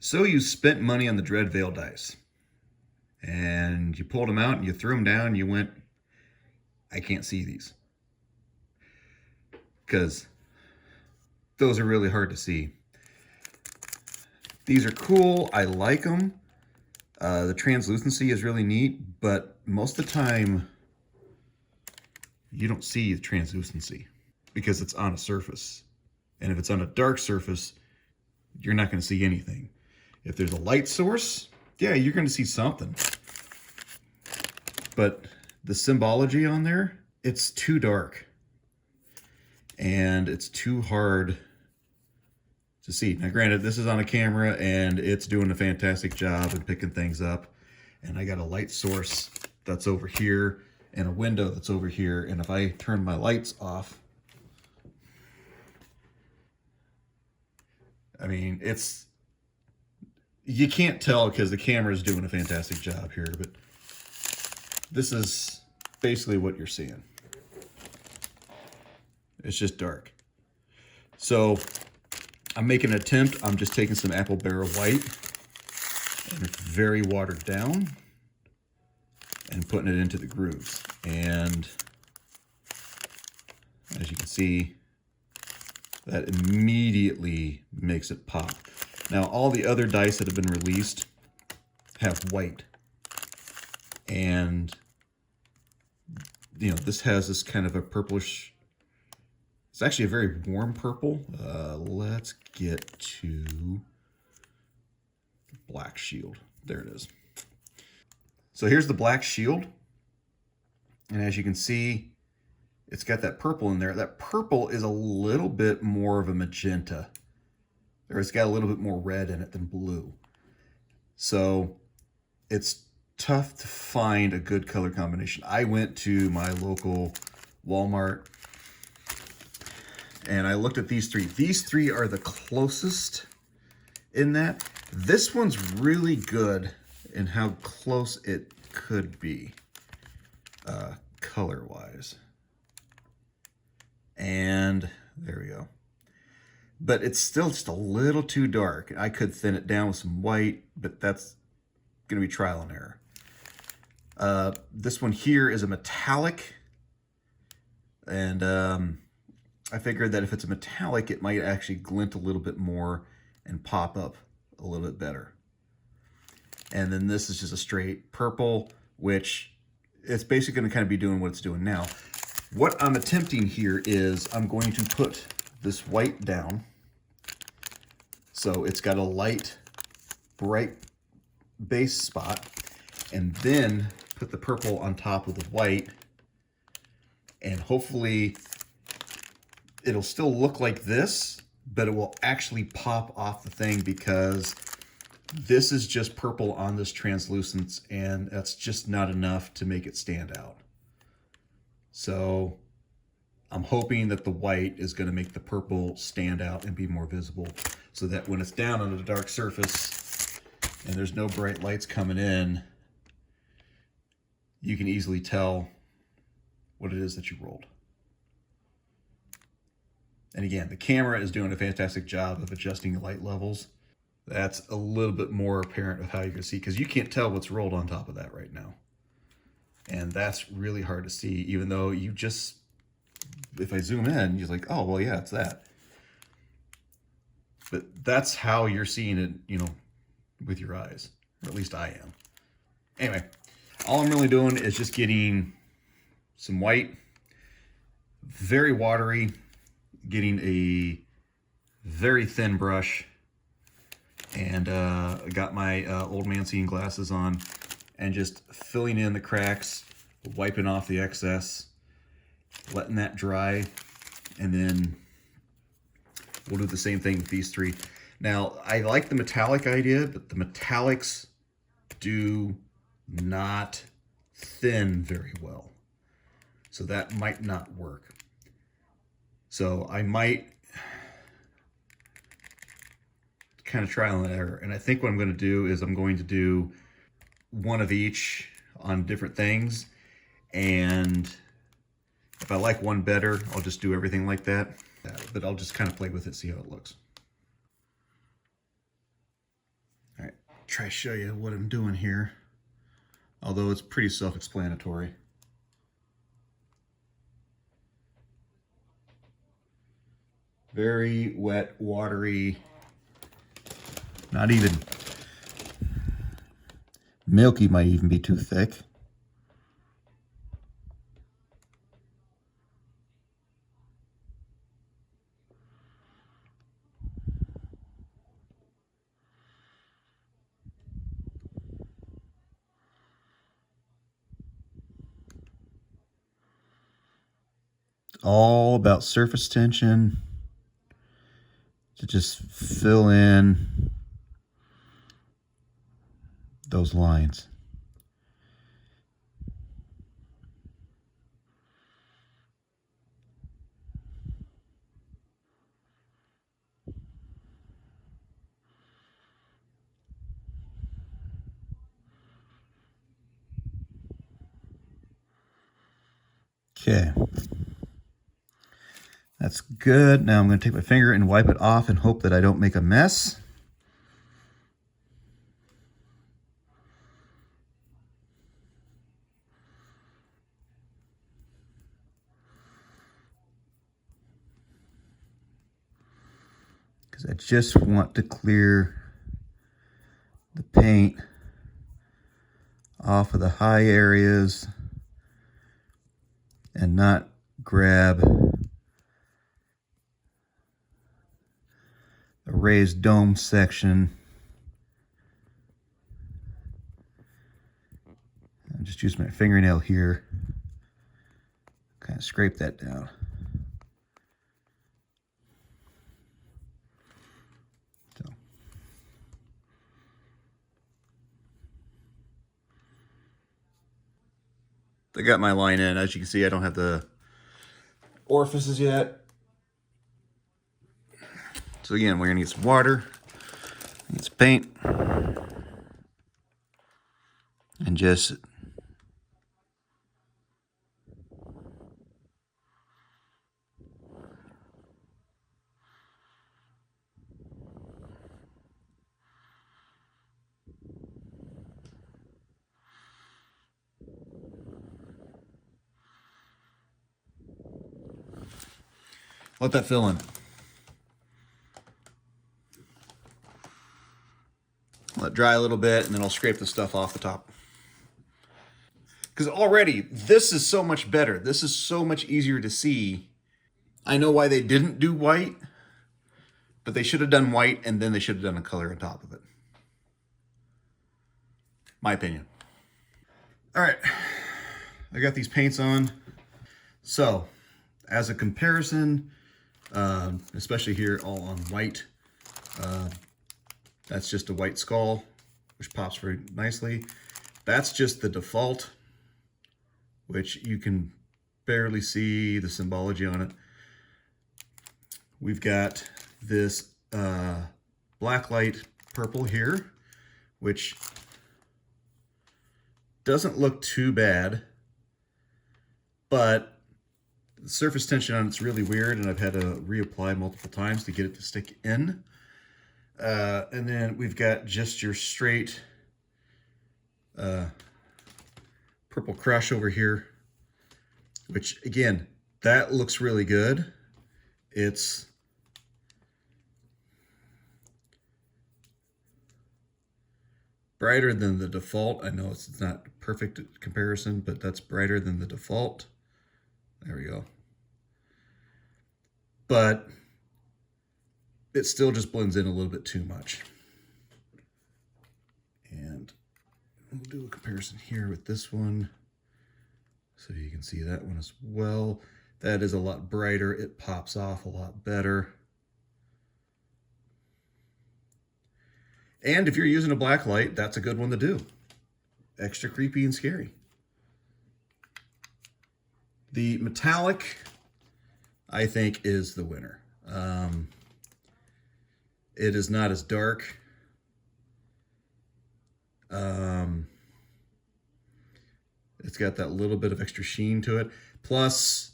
So you spent money on the Dread Veil dice, and you pulled them out and you threw them down and you went, I can't see these. Because those are really hard to see. These are cool, I like them. The translucency is really neat, but most of the time you don't see the translucency because it's on a surface. And if it's on a dark surface, you're not going to see anything. If there's a light source, yeah, you're going to see something. But the symbology on there, it's too dark. And it's too hard to see. Now, granted, this is on a camera and it's doing a fantastic job of picking things up. And I got a light source that's over here and a window that's over here. And if I turn my lights off, I mean, you can't tell because the camera is doing a fantastic job here, but this is basically what you're seeing. It's just dark. So I'm making an attempt. I'm just taking some apple barrel white and it's very watered down and putting it into the grooves. And as you can see, that immediately makes it pop. Now, all the other dice that have been released have white. And, you know, this has this kind of a purplish, it's actually a very warm purple. Let's get to Black Shield. There it is. So here's the Black Shield. And as you can see, it's got that purple in there. That purple is a little bit more of a magenta. Or it's got a little bit more red in it than blue. So it's tough to find a good color combination. I went to my local Walmart and I looked at these three. These three are the closest in that. This one's really good in how close it could be color-wise. And there we go. But it's still just a little too dark. I could thin it down with some white, but that's going to be trial and error. This one here is a metallic. And I figured that if it's a metallic, it might actually glint a little bit more and pop up a little bit better. And then this is just a straight purple, which it's basically going to kind of be doing what it's doing now. What I'm attempting here is I'm going to put this white down. So it's got a light, bright base spot, and then put the purple on top of the white. And hopefully it'll still look like this, but it will actually pop off the thing because this is just purple on this translucence and that's just not enough to make it stand out. So I'm hoping that the white is going to make the purple stand out and be more visible so that when it's down on a dark surface and there's no bright lights coming in, you can easily tell what it is that you rolled. And again, the camera is doing a fantastic job of adjusting the light levels. That's a little bit more apparent of how you can see because you can't tell what's rolled on top of that right now. And that's really hard to see, even though you just, if I zoom in, you're like, oh, well, yeah, it's that. But that's how you're seeing it, you know, with your eyes, or at least I am. Anyway, all I'm really doing is just getting some white, very watery, getting a very thin brush, and I got my old man seeing glasses on, and just filling in the cracks, wiping off the excess, letting that dry, and then we'll do the same thing with these three. Now, I like the metallic idea, but the metallics do not thin very well. So that might not work. So I might kind of trial and error. And I think what I'm going to do is I'm going to do one of each on different things. And if I like one better, I'll just do everything like that. But I'll just kind of play with it, see how it looks. Try to show you what I'm doing here, although it's pretty self-explanatory. Very wet, watery, not even milky, might even be too thick. All about surface tension to just fill in those lines. Okay. That's good. Now I'm going to take my finger and wipe it off and hope that I don't make a mess. Because I just want to clear the paint off of the high areas and not grab the raised dome section. I'll just use my fingernail here, kind of scrape that down. So. I got my line in. As you can see, I don't have the orifices yet. So again, we're gonna get some water, get some paint, and just let that fill in. Let it dry a little bit, and then I'll scrape the stuff off the top. Because already, this is so much better. This is so much easier to see. I know why they didn't do white, but they should have done white, and then they should have done a color on top of it. My opinion. All right, I got these paints on. So, as a comparison, especially here all on white, that's just a white skull, which pops very nicely. That's just the default, which you can barely see the symbology on it. We've got this blacklight purple here, which doesn't look too bad, but the surface tension on it's really weird, and I've had to reapply multiple times to get it to stick in. And then we've got just your straight purple crush over here, which again, that looks really good. It's brighter than the default. I know it's not a perfect comparison, but that's brighter than the default. There we go. But it still just blends in a little bit too much. And we'll do a comparison here with this one, so you can see that one as well. That is a lot brighter. It pops off a lot better. And if you're using a black light, that's a good one to do. Extra creepy and scary. The metallic, I think, is the winner. It is not as dark. It's got that little bit of extra sheen to it. Plus,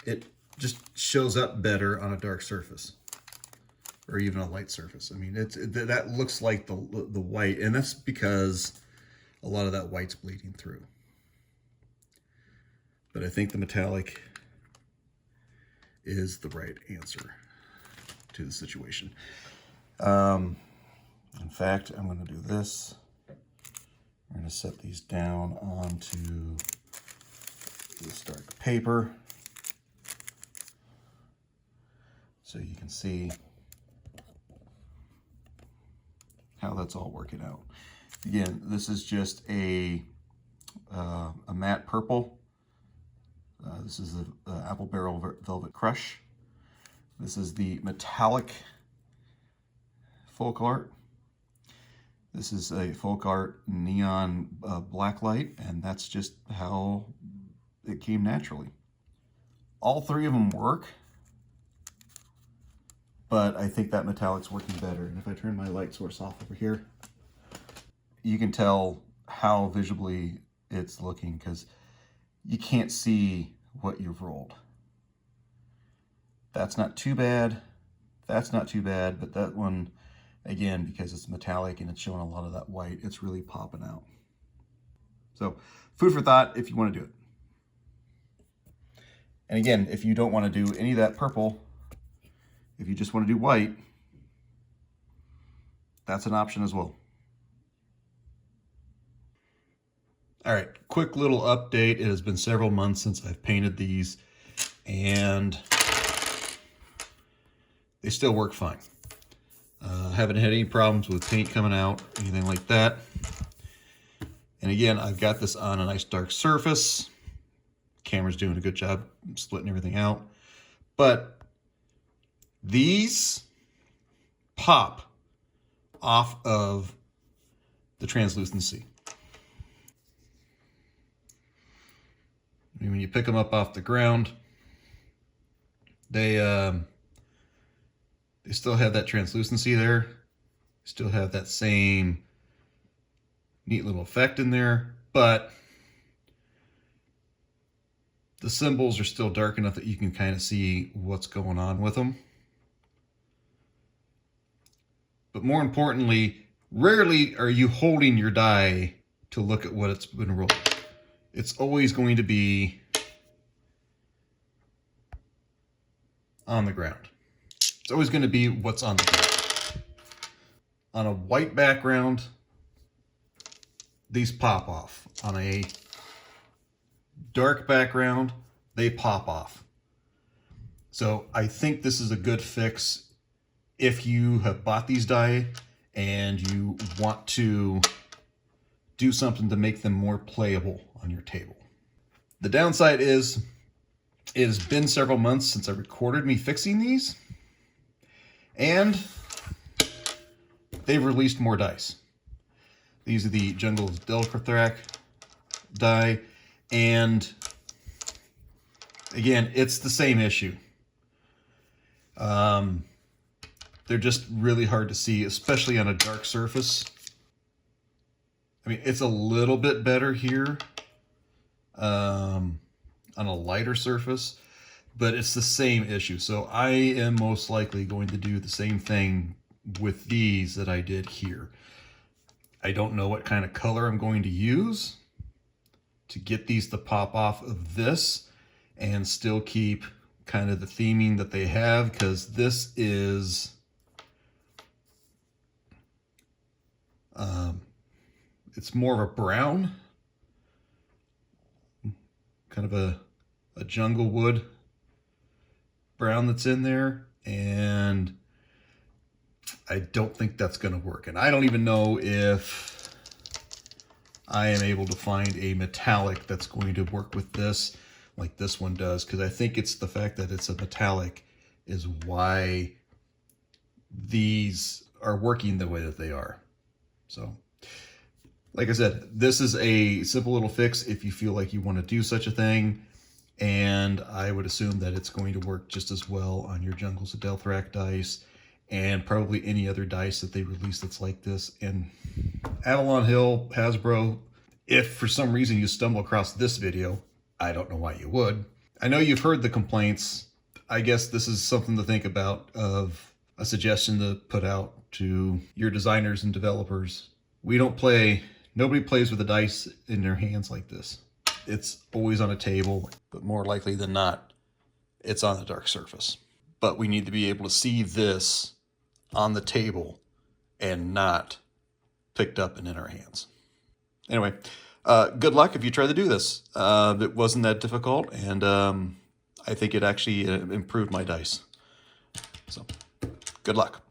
it just shows up better on a dark surface. or even a light surface. I mean, that looks like the white, and that's because a lot of that white's bleeding through. But I think the metallic is the right answer to the situation. In fact, I'm going to do this. I'm going to set these down onto this dark paper so you can see how that's all working out. Again, this is just a matte purple. This is the Apple Barrel Velvet Crush. This is the metallic folk art. This is a folk art neon black light, and that's just how it came naturally. All three of them work, but I think that metallic's working better. And if I turn my light source off over here, you can tell how visibly it's looking, because you can't see what you've rolled. That's not too bad. That's not too bad, but that one, again, because it's metallic and it's showing a lot of that white, it's really popping out. So, food for thought if you want to do it. And again, if you don't want to do any of that purple, if you just want to do white, that's an option as well. All right, quick little update. It has been several months since I've painted these, and they still work fine. Haven't had any problems with paint coming out, anything like that. And again, I've got this on a nice dark surface. Camera's doing a good job splitting everything out. But these pop off of the translucency. I mean, when you pick them up off the ground, they still have that translucency there. Still have that same neat little effect in there, but the symbols are still dark enough that you can kind of see what's going on with them. But more importantly, rarely are you holding your die to look at what it's been rolled. It's always going to be on the ground. It's always going to be what's on the ground. On a white background, these pop off. On a dark background, they pop off. So I think this is a good fix if you have bought these die and you want to do something to make them more playable on your table. The downside is it has been several months since I recorded me fixing these, and they've released more dice. These are the Jungle's Delcrathrac die, and again, it's the same issue. They're just really hard to see, especially on a dark surface. I mean, it's a little bit better here on a lighter surface, but it's the same issue. So I am most likely going to do the same thing with these that I did here. I don't know what kind of color I'm going to use to get these to pop off of this and still keep kind of the theming that they have, because this is it's more of a brown, kind of a jungle wood brown that's in there, and I don't think that's going to work. And I don't even know if I am able to find a metallic that's going to work with this like this one does, because I think it's the fact that it's a metallic is why these are working the way that they are. So, like I said, this is a simple little fix if you feel like you want to do such a thing, and I would assume that it's going to work just as well on your Jungle's Delcrathrac dice and probably any other dice that they release that's like this. And Avalon Hill, Hasbro, if for some reason you stumble across this video, I don't know why you would. I know you've heard the complaints. I guess this is something to think about of a suggestion to put out to your designers and developers. Nobody plays with the dice in their hands like this. It's always on a table, but more likely than not, it's on a dark surface. But we need to be able to see this on the table and not picked up and in our hands. Anyway, good luck if you try to do this. It wasn't that difficult, and I think it actually improved my dice. So, good luck.